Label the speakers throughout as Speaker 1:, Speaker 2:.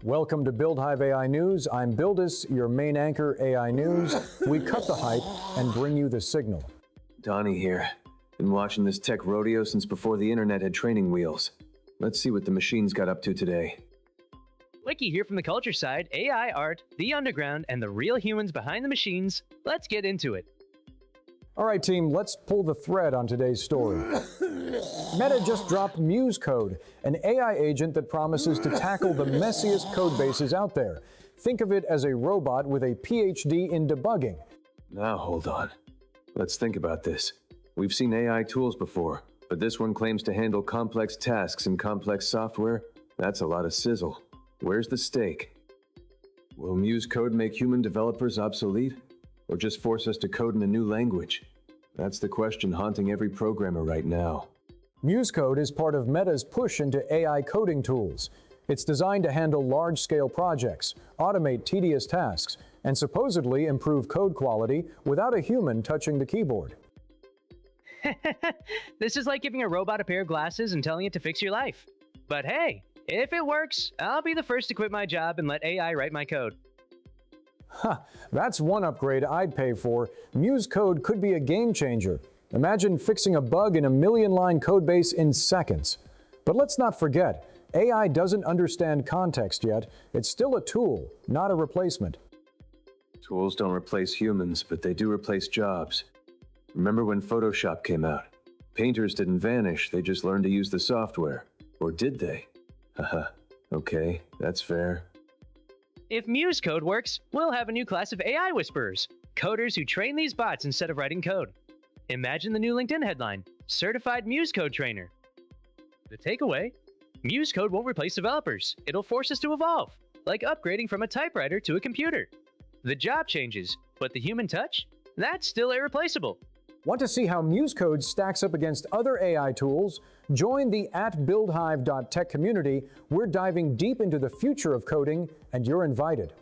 Speaker 1: Welcome to BuildHive AI News. I'm Buildis, your main anchor, AI News. We cut the hype and bring you the signal.
Speaker 2: Donni here. Been watching this tech rodeo since before the internet had training wheels. Let's see what the machines got up to today.
Speaker 3: Wicki here from the culture side, AI art, the underground, and the real humans behind the machines. Let's get into it.
Speaker 1: All right, team, let's pull the thread on today's story. Meta just dropped Muse code, an AI agent that promises to tackle the messiest code bases out there. Think of it as a robot with a PhD in debugging.
Speaker 2: Now hold on. Let's think about this. We've seen AI tools before, but this one claims to handle complex tasks in complex software. That's a lot of sizzle. Where's the stake? Will Muse code make human developers obsolete? Or just force us to code in a new language? That's the question haunting every programmer right now.
Speaker 1: Muse code is part of Meta's push into AI coding tools. It's designed to handle large-scale projects, automate tedious tasks, and supposedly improve code quality without a human touching the keyboard.
Speaker 3: This is like giving a robot a pair of glasses and telling it to fix your life. But hey, if it works, I'll be the first to quit my job and let AI write my code.
Speaker 1: That's one upgrade I'd pay for. Muse code could be a game changer. Imagine fixing a bug in a million-line code base in seconds. But let's not forget, AI doesn't understand context yet. It's still a tool, not a replacement.
Speaker 2: Tools don't replace humans, but they do replace jobs. Remember when Photoshop came out? Painters didn't vanish, they just learned to use the software. Or did they? Haha, okay, that's fair.
Speaker 3: If Muse code works, we'll have a new class of AI whisperers, coders who train these bots instead of writing code. Imagine the new LinkedIn headline, Certified Muse Code Trainer. The takeaway, Muse code won't replace developers. It'll force us to evolve, like upgrading from a typewriter to a computer. The job changes, but the human touch? That's still irreplaceable.
Speaker 1: Want to see how Muse code stacks up against other AI tools? Join the @buildhive.tech community. We're diving deep into the future of coding, and you're invited.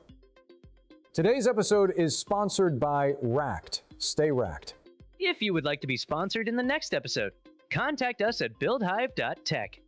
Speaker 1: Today's episode is sponsored by Racked. Stay racked.
Speaker 3: If you would like to be sponsored in the next episode, contact us at buildhive.tech.